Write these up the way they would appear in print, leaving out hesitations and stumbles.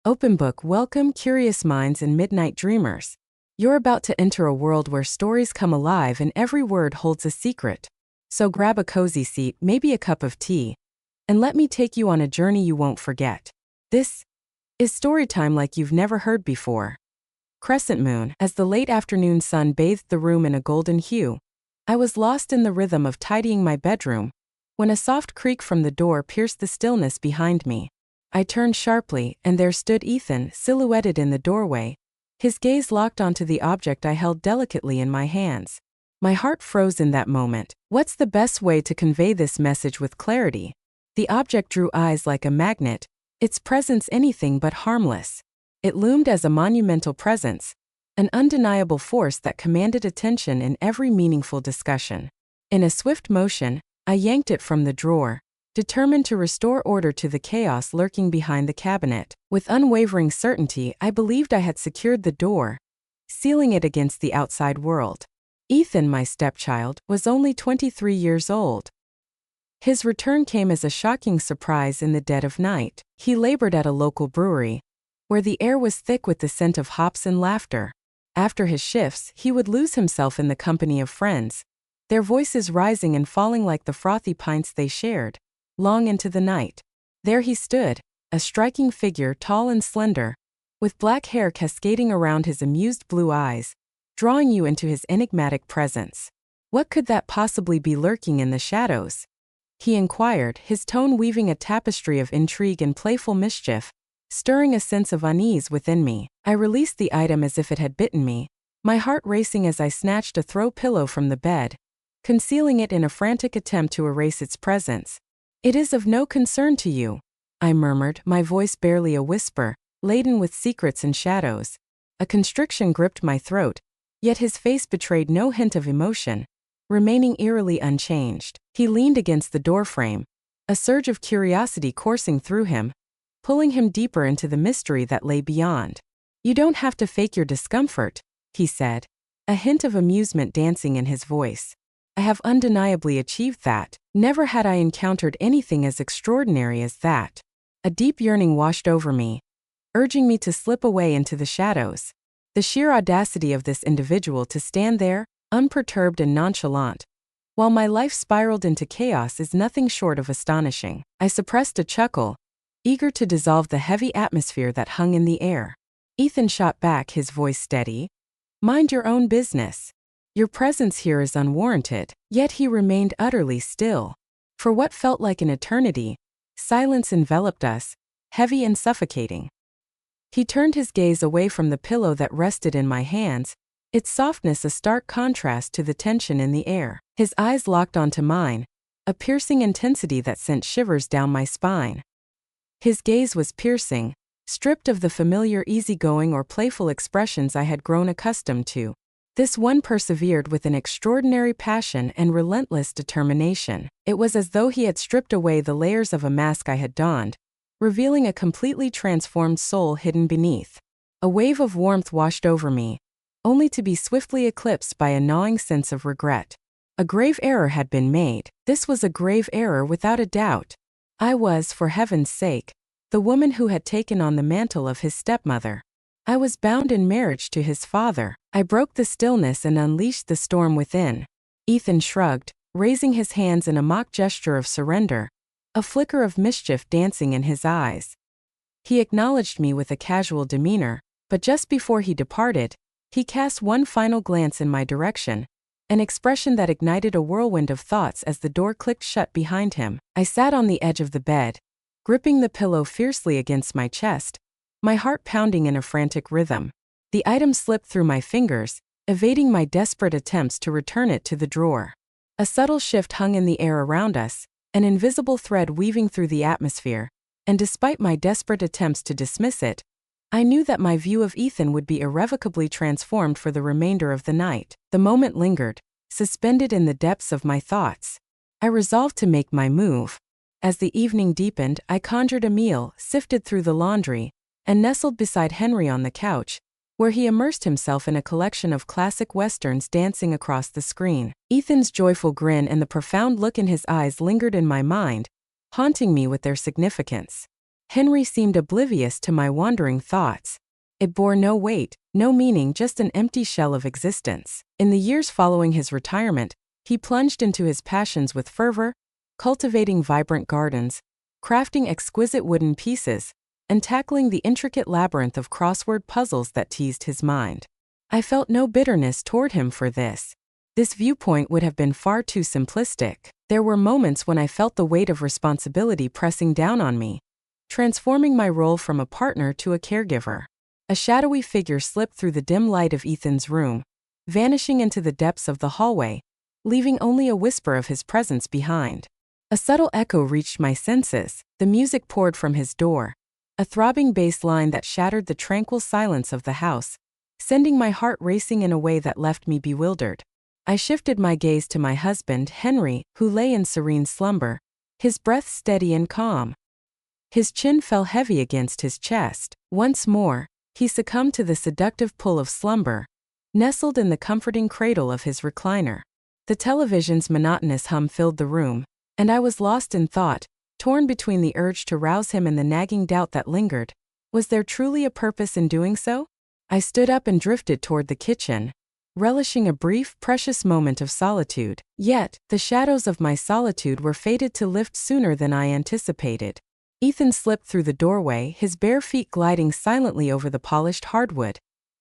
Open book, welcome, curious minds and midnight dreamers. You're about to enter a world where stories come alive and every word holds a secret. So grab a cozy seat, maybe a cup of tea, and let me take you on a journey you won't forget. This is story time like you've never heard before. Crescent moon. As the late afternoon sun bathed the room in a golden hue, I was lost in the rhythm of tidying my bedroom when a soft creak from the door pierced the stillness behind me. I turned sharply, and there stood Ethan, silhouetted in the doorway, his gaze locked onto the object I held delicately in my hands. My heart froze in that moment. What's the best way to convey this message with clarity? The object drew eyes like a magnet, its presence anything but harmless. It loomed as a monumental presence, an undeniable force that commanded attention in every meaningful discussion. In a swift motion, I yanked it from the drawer, determined to restore order to the chaos lurking behind the cabinet. With unwavering certainty, I believed I had secured the door, sealing it against the outside world. Ethan, my stepchild, was only 23 years old. His return came as a shocking surprise in the dead of night. He labored at a local brewery, where the air was thick with the scent of hops and laughter. After his shifts, he would lose himself in the company of friends, their voices rising and falling like the frothy pints they shared. Long into the night, there he stood, a striking figure, tall and slender, with black hair cascading around his amused blue eyes, drawing you into his enigmatic presence. What could that possibly be lurking in the shadows? He inquired, his tone weaving a tapestry of intrigue and playful mischief, stirring a sense of unease within me. I released the item as if it had bitten me, my heart racing as I snatched a throw pillow from the bed, concealing it in a frantic attempt to erase its presence. "It is of no concern to you," I murmured, my voice barely a whisper, laden with secrets and shadows. A constriction gripped my throat, yet his face betrayed no hint of emotion, remaining eerily unchanged. He leaned against the doorframe, a surge of curiosity coursing through him, pulling him deeper into the mystery that lay beyond. "You don't have to fake your discomfort," he said, a hint of amusement dancing in his voice. "I have undeniably achieved that." Never had I encountered anything as extraordinary as that. A deep yearning washed over me, urging me to slip away into the shadows. The sheer audacity of this individual to stand there, unperturbed and nonchalant, while my life spiraled into chaos is nothing short of astonishing. I suppressed a chuckle, eager to dissolve the heavy atmosphere that hung in the air. Ethan shot back, his voice steady. "Mind your own business. Your presence here is unwarranted." Yet he remained utterly still. For what felt like an eternity, silence enveloped us, heavy and suffocating. He turned his gaze away from the pillow that rested in my hands, its softness a stark contrast to the tension in the air. His eyes locked onto mine, a piercing intensity that sent shivers down my spine. His gaze was piercing, stripped of the familiar easygoing or playful expressions I had grown accustomed to. This one persevered with an extraordinary passion and relentless determination. It was as though he had stripped away the layers of a mask I had donned, revealing a completely transformed soul hidden beneath. A wave of warmth washed over me, only to be swiftly eclipsed by a gnawing sense of regret. A grave error had been made. This was a grave error without a doubt. I was, for heaven's sake, the woman who had taken on the mantle of his stepmother. I was bound in marriage to his father. I broke the stillness and unleashed the storm within. Ethan shrugged, raising his hands in a mock gesture of surrender, a flicker of mischief dancing in his eyes. He acknowledged me with a casual demeanor, but just before he departed, he cast one final glance in my direction, an expression that ignited a whirlwind of thoughts as the door clicked shut behind him. I sat on the edge of the bed, gripping the pillow fiercely against my chest, my heart pounding in a frantic rhythm. The item slipped through my fingers, evading my desperate attempts to return it to the drawer. A subtle shift hung in the air around us, an invisible thread weaving through the atmosphere, and despite my desperate attempts to dismiss it, I knew that my view of Ethan would be irrevocably transformed for the remainder of the night. The moment lingered, suspended in the depths of my thoughts. I resolved to make my move. As the evening deepened, I conjured a meal, sifted through the laundry, and nestled beside Henry on the couch, where he immersed himself in a collection of classic westerns dancing across the screen. Ethan's joyful grin and the profound look in his eyes lingered in my mind, haunting me with their significance. Henry seemed oblivious to my wandering thoughts. It bore no weight, no meaning, just an empty shell of existence. In the years following his retirement, he plunged into his passions with fervor, cultivating vibrant gardens, crafting exquisite wooden pieces, and tackling the intricate labyrinth of crossword puzzles that teased his mind. I felt no bitterness toward him for this. This viewpoint would have been far too simplistic. There were moments when I felt the weight of responsibility pressing down on me, transforming my role from a partner to a caregiver. A shadowy figure slipped through the dim light of Ethan's room, vanishing into the depths of the hallway, leaving only a whisper of his presence behind. A subtle echo reached my senses. The music poured from his door, a throbbing bass line that shattered the tranquil silence of the house, sending my heart racing in a way that left me bewildered. I shifted my gaze to my husband, Henry, who lay in serene slumber, his breath steady and calm. His chin fell heavy against his chest. Once more, he succumbed to the seductive pull of slumber, nestled in the comforting cradle of his recliner. The television's monotonous hum filled the room, and I was lost in thought, torn between the urge to rouse him and the nagging doubt that lingered. Was there truly a purpose in doing so? I stood up and drifted toward the kitchen, relishing a brief, precious moment of solitude. Yet, the shadows of my solitude were fated to lift sooner than I anticipated. Ethan slipped through the doorway, his bare feet gliding silently over the polished hardwood,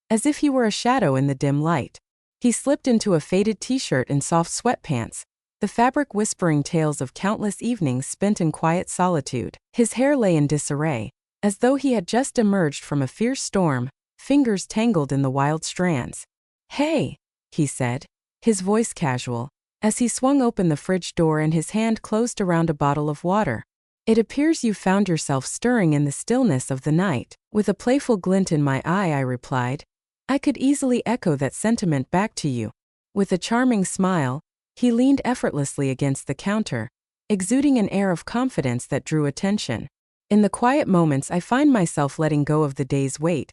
as if he were a shadow in the dim light. He slipped into a faded t-shirt and soft sweatpants, the fabric whispering tales of countless evenings spent in quiet solitude. His hair lay in disarray, as though he had just emerged from a fierce storm, fingers tangled in the wild strands. "Hey," he said, his voice casual, as he swung open the fridge door and his hand closed around a bottle of water. "It appears you found yourself stirring in the stillness of the night." With a playful glint in my eye, I replied, "I could easily echo that sentiment back to you." With a charming smile, he leaned effortlessly against the counter, exuding an air of confidence that drew attention. In the quiet moments, I find myself letting go of the day's weight,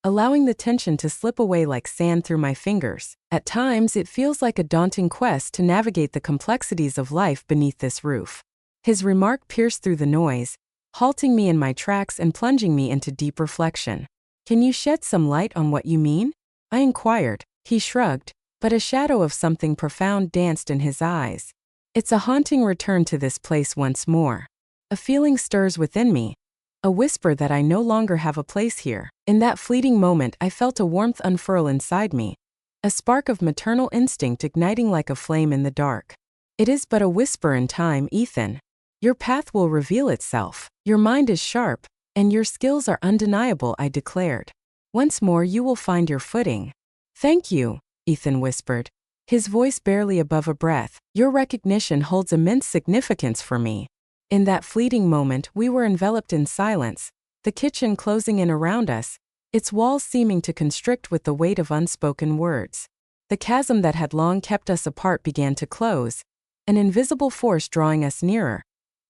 allowing the tension to slip away like sand through my fingers. At times, it feels like a daunting quest to navigate the complexities of life beneath this roof. His remark pierced through the noise, halting me in my tracks and plunging me into deep reflection. "Can you shed some light on what you mean?" I inquired. He shrugged, but a shadow of something profound danced in his eyes. "It's a haunting return to this place once more. A feeling stirs within me, a whisper that I no longer have a place here." In that fleeting moment, I felt a warmth unfurl inside me, a spark of maternal instinct igniting like a flame in the dark. "It is but a whisper in time, Ethan. Your path will reveal itself. Your mind is sharp, and your skills are undeniable," I declared. "Once more you will find your footing." "Thank you," Ethan whispered, his voice barely above a breath. "Your recognition holds immense significance for me." In that fleeting moment, we were enveloped in silence, the kitchen closing in around us, its walls seeming to constrict with the weight of unspoken words. The chasm that had long kept us apart began to close, an invisible force drawing us nearer,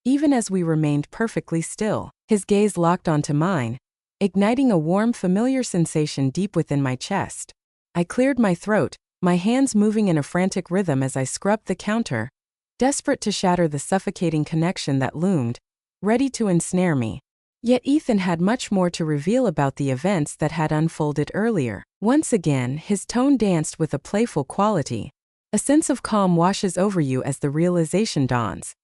even as we remained perfectly still. His gaze locked onto mine, igniting a warm, familiar sensation deep within my chest. I cleared my throat, my hands moving in a frantic rhythm as I scrubbed the counter, desperate to shatter the suffocating connection that loomed, ready to ensnare me. Yet Ethan had much more to reveal about the events that had unfolded earlier. Once again, his tone danced with a playful quality. A sense of calm washes over you as the realization dawns.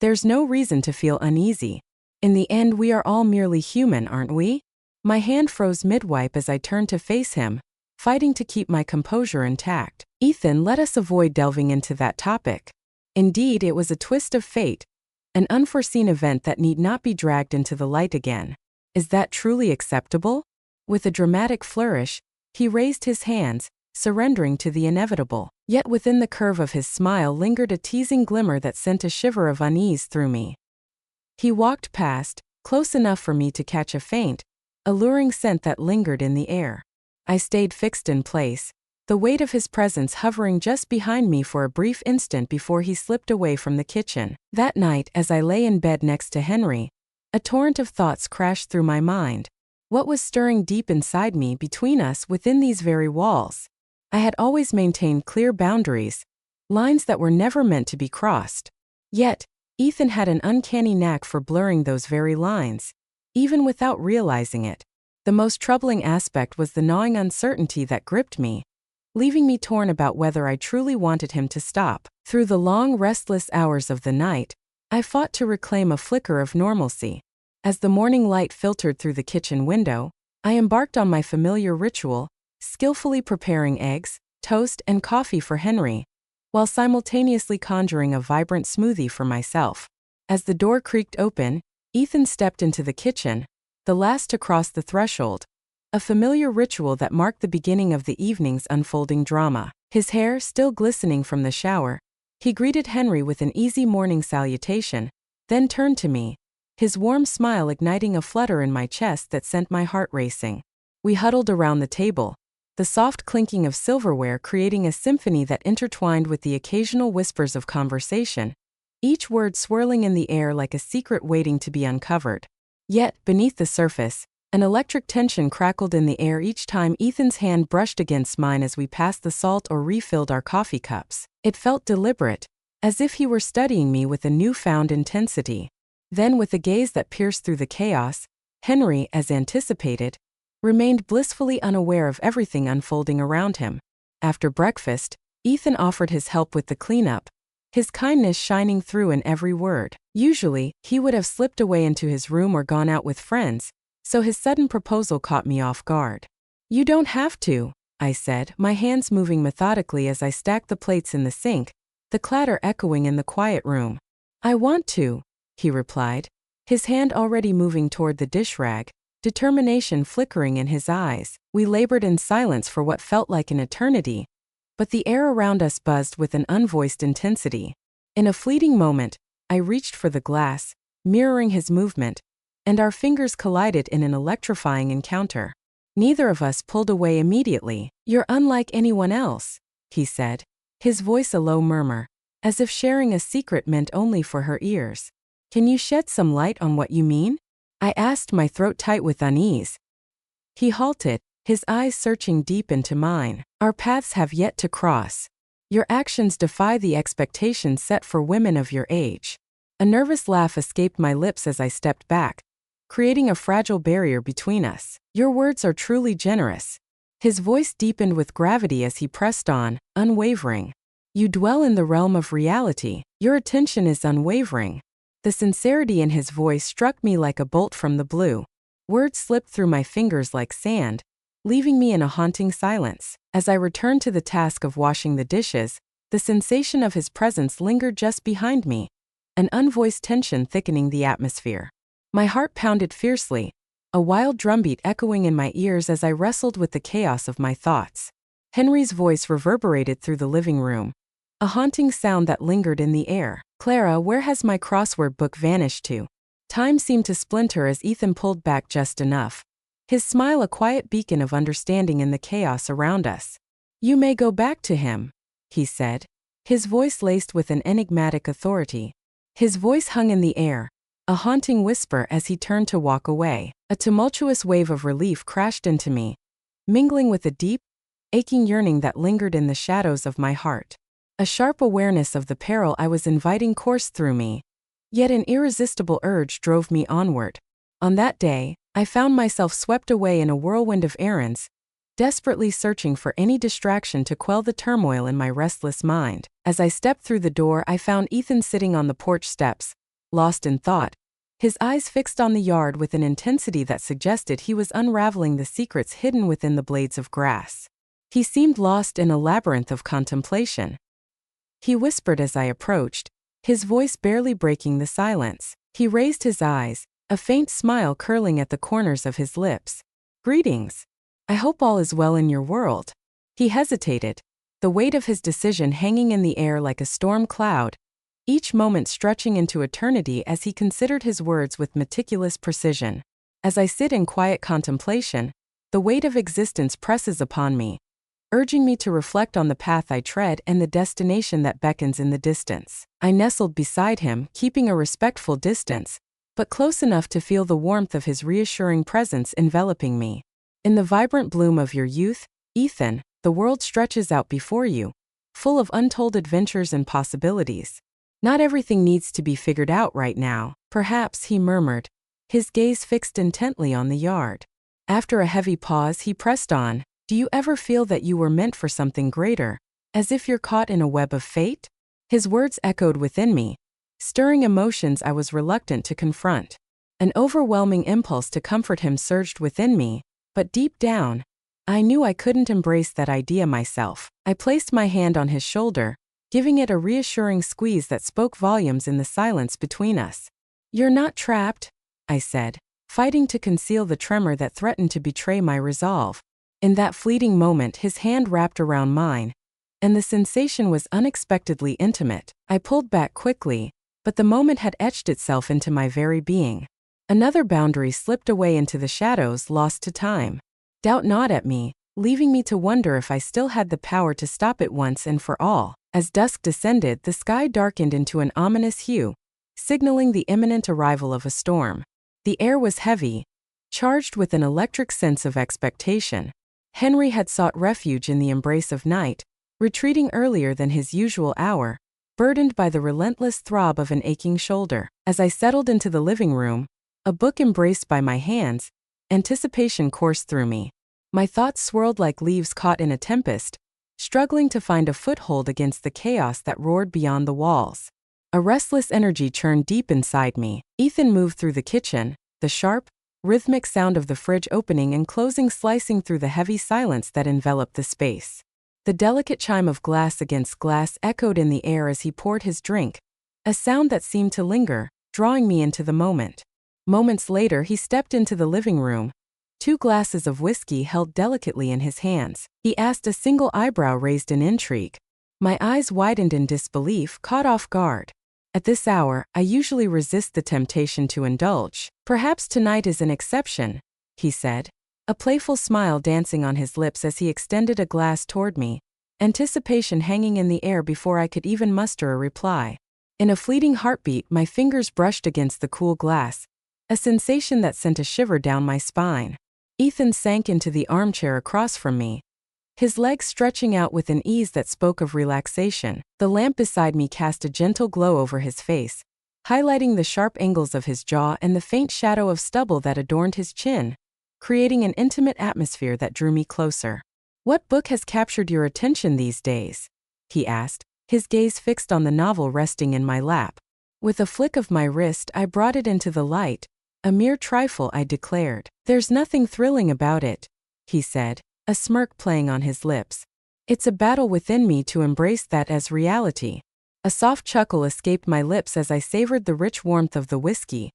There's no reason to feel uneasy. In the end, we are all merely human, aren't we? My hand froze mid-wipe as I turned to face him, fighting to keep my composure intact. "Ethan, let us avoid delving into that topic. Indeed, it was a twist of fate, an unforeseen event that need not be dragged into the light again. Is that truly acceptable?" With a dramatic flourish, he raised his hands, surrendering to the inevitable. Yet within the curve of his smile lingered a teasing glimmer that sent a shiver of unease through me. He walked past, close enough for me to catch a faint, alluring scent that lingered in the air. I stayed fixed in place, the weight of his presence hovering just behind me for a brief instant before he slipped away from the kitchen. That night, as I lay in bed next to Henry, a torrent of thoughts crashed through my mind. What was stirring deep inside me between us within these very walls? I had always maintained clear boundaries, lines that were never meant to be crossed. Yet, Ethan had an uncanny knack for blurring those very lines. even without realizing it. The most troubling aspect was the gnawing uncertainty that gripped me, leaving me torn about whether I truly wanted him to stop. Through the long, restless hours of the night, I fought to reclaim a flicker of normalcy. As the morning light filtered through the kitchen window, I embarked on my familiar ritual, skillfully preparing eggs, toast, and coffee for Henry, while simultaneously conjuring a vibrant smoothie for myself. As the door creaked open, Ethan stepped into the kitchen, the last to cross the threshold, a familiar ritual that marked the beginning of the evening's unfolding drama. His hair still glistening from the shower, he greeted Henry with an easy morning salutation, then turned to me, his warm smile igniting a flutter in my chest that sent my heart racing. We huddled around the table, the soft clinking of silverware creating a symphony that intertwined with the occasional whispers of conversation, each word swirling in the air like a secret waiting to be uncovered. Yet, beneath the surface, an electric tension crackled in the air each time Ethan's hand brushed against mine as we passed the salt or refilled our coffee cups. It felt deliberate, as if he were studying me with a newfound intensity. Then, with a gaze that pierced through the chaos, Henry, as anticipated, remained blissfully unaware of everything unfolding around him. After breakfast, Ethan offered his help with the cleanup, his kindness shining through in every word. Usually, he would have slipped away into his room or gone out with friends, so his sudden proposal caught me off guard. "You don't have to," I said, my hands moving methodically as I stacked the plates in the sink, the clatter echoing in the quiet room. "I want to," he replied, his hand already moving toward the dish rag, determination flickering in his eyes. We labored in silence for what felt like an eternity, but the air around us buzzed with an unvoiced intensity. In a fleeting moment, I reached for the glass, mirroring his movement, and our fingers collided in an electrifying encounter. Neither of us pulled away immediately. "You're unlike anyone else," he said, his voice a low murmur, as if sharing a secret meant only for her ears. "Can you shed some light on what you mean?" I asked, my throat tight with unease. He halted, his eyes searching deep into mine. "Our paths have yet to cross. Your actions defy the expectations set for women of your age." A nervous laugh escaped my lips as I stepped back, creating a fragile barrier between us. "Your words are truly generous." His voice deepened with gravity as he pressed on, unwavering. "You dwell in the realm of reality. Your attention is unwavering." The sincerity in his voice struck me like a bolt from the blue. Words slipped through my fingers like sand, leaving me in a haunting silence. As I returned to the task of washing the dishes, the sensation of his presence lingered just behind me, an unvoiced tension thickening the atmosphere. My heart pounded fiercely, a wild drumbeat echoing in my ears as I wrestled with the chaos of my thoughts. Henry's voice reverberated through the living room, a haunting sound that lingered in the air. "Clara, where has my crossword book vanished to?" Time seemed to splinter as Ethan pulled back just enough, his smile a quiet beacon of understanding in the chaos around us. "You may go back to him," he said, his voice laced with an enigmatic authority. His voice hung in the air, a haunting whisper as he turned to walk away. A tumultuous wave of relief crashed into me, mingling with a deep, aching yearning that lingered in the shadows of my heart. A sharp awareness of the peril I was inviting coursed through me, yet an irresistible urge drove me onward. On that day, I found myself swept away in a whirlwind of errands, desperately searching for any distraction to quell the turmoil in my restless mind. As I stepped through the door, I found Ethan sitting on the porch steps, lost in thought, his eyes fixed on the yard with an intensity that suggested he was unraveling the secrets hidden within the blades of grass. He seemed lost in a labyrinth of contemplation. He whispered as I approached, his voice barely breaking the silence. He raised his eyes, a faint smile curling at the corners of his lips. "Greetings. I hope all is well in your world." He hesitated, the weight of his decision hanging in the air like a storm cloud, each moment stretching into eternity as he considered his words with meticulous precision. As I sit in quiet contemplation, the weight of existence presses upon me, urging me to reflect on the path I tread and the destination that beckons in the distance. I nestled beside him, keeping a respectful distance, but close enough to feel the warmth of his reassuring presence enveloping me. "In the vibrant bloom of your youth, Ethan, the world stretches out before you, full of untold adventures and possibilities. Not everything needs to be figured out right now." "Perhaps," he murmured, his gaze fixed intently on the yard. After a heavy pause, he pressed on, "Do you ever feel that you were meant for something greater, as if you're caught in a web of fate?" His words echoed within me, stirring emotions I was reluctant to confront. An overwhelming impulse to comfort him surged within me, but deep down, I knew I couldn't embrace that idea myself. I placed my hand on his shoulder, giving it a reassuring squeeze that spoke volumes in the silence between us. "You're not trapped," I said, fighting to conceal the tremor that threatened to betray my resolve. In that fleeting moment, his hand wrapped around mine, and the sensation was unexpectedly intimate. I pulled back quickly, but the moment had etched itself into my very being. Another boundary slipped away into the shadows, lost to time. Doubt gnawed at me, leaving me to wonder if I still had the power to stop it once and for all. As dusk descended, the sky darkened into an ominous hue, signaling the imminent arrival of a storm. The air was heavy, charged with an electric sense of expectation. Henry had sought refuge in the embrace of night, retreating earlier than his usual hour, burdened by the relentless throb of an aching shoulder. As I settled into the living room, a book embraced by my hands, anticipation coursed through me. My thoughts swirled like leaves caught in a tempest, struggling to find a foothold against the chaos that roared beyond the walls. A restless energy churned deep inside me. Ethan moved through the kitchen, the sharp, rhythmic sound of the fridge opening and closing slicing through the heavy silence that enveloped the space. The delicate chime of glass against glass echoed in the air as he poured his drink, a sound that seemed to linger, drawing me into the moment. Moments later, he stepped into the living room, 2 glasses of whiskey held delicately in his hands. He asked, a single eyebrow raised in intrigue. My eyes widened in disbelief, caught off guard. At this hour, I usually resist the temptation to indulge. "Perhaps tonight is an exception," he said, a playful smile dancing on his lips as he extended a glass toward me, anticipation hanging in the air before I could even muster a reply. In a fleeting heartbeat, my fingers brushed against the cool glass, a sensation that sent a shiver down my spine. Ethan sank into the armchair across from me, his legs stretching out with an ease that spoke of relaxation. The lamp beside me cast a gentle glow over his face, highlighting the sharp angles of his jaw and the faint shadow of stubble that adorned his chin, creating an intimate atmosphere that drew me closer. "What book has captured your attention these days?" he asked, his gaze fixed on the novel resting in my lap. With a flick of my wrist, I brought it into the light. "A mere trifle," I declared. "There's nothing thrilling about it," he said, a smirk playing on his lips. "It's a battle within me to embrace that as reality." A soft chuckle escaped my lips as I savored the rich warmth of the whiskey,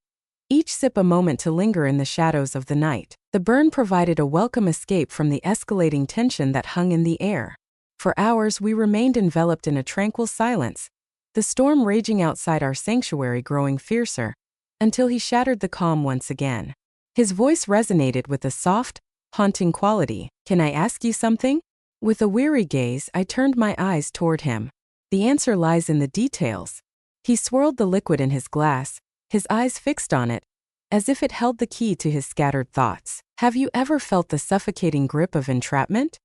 each sip a moment to linger in the shadows of the night. The burn provided a welcome escape from the escalating tension that hung in the air. For hours we remained enveloped in a tranquil silence, the storm raging outside our sanctuary growing fiercer, until he shattered the calm once again. His voice resonated with a soft, haunting quality. "Can I ask you something?" With a weary gaze, I turned my eyes toward him. "The answer lies in the details." He swirled the liquid in his glass, his eyes fixed on it, as if it held the key to his scattered thoughts. "Have you ever felt the suffocating grip of entrapment?"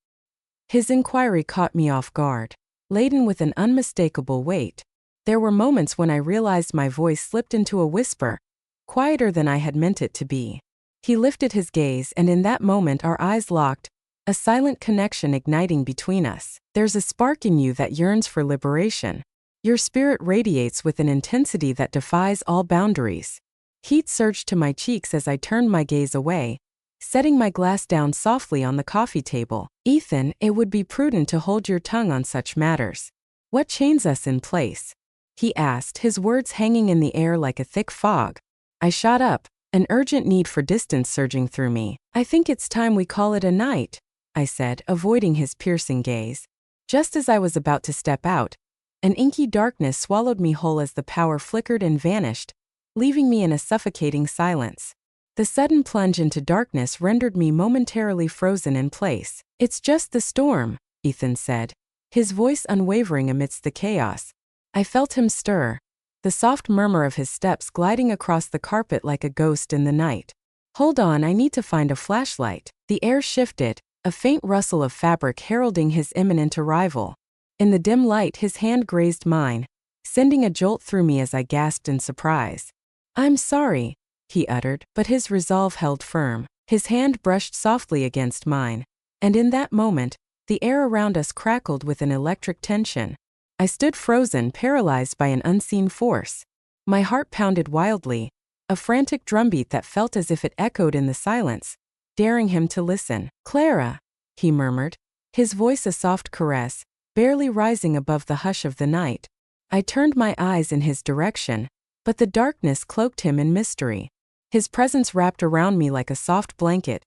His inquiry caught me off guard, laden with an unmistakable weight. There were moments when I realized my voice slipped into a whisper, quieter than I had meant it to be. He lifted his gaze, and in that moment our eyes locked, a silent connection igniting between us. "There's a spark in you that yearns for liberation. Your spirit radiates with an intensity that defies all boundaries." Heat surged to my cheeks as I turned my gaze away, setting my glass down softly on the coffee table. "Ethan, it would be prudent to hold your tongue on such matters. What chains us in place?" he asked, his words hanging in the air like a thick fog. I shot up, an urgent need for distance surging through me. "I think it's time we call it a night," I said, avoiding his piercing gaze. Just as I was about to step out, an inky darkness swallowed me whole as the power flickered and vanished, leaving me in a suffocating silence. The sudden plunge into darkness rendered me momentarily frozen in place. "It's just the storm," Ethan said, his voice unwavering amidst the chaos. I felt him stir, the soft murmur of his steps gliding across the carpet like a ghost in the night. "Hold on, I need to find a flashlight." The air shifted, a faint rustle of fabric heralding his imminent arrival. In the dim light, his hand grazed mine, sending a jolt through me as I gasped in surprise. "I'm sorry," he uttered, but his resolve held firm. His hand brushed softly against mine. And in that moment, the air around us crackled with an electric tension. I stood frozen, paralyzed by an unseen force. My heart pounded wildly, a frantic drumbeat that felt as if it echoed in the silence, daring him to listen. "Clara," he murmured, his voice a soft caress, barely rising above the hush of the night. I turned my eyes in his direction, but the darkness cloaked him in mystery. His presence wrapped around me like a soft blanket,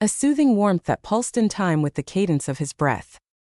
a soothing warmth that pulsed in time with the cadence of his breath.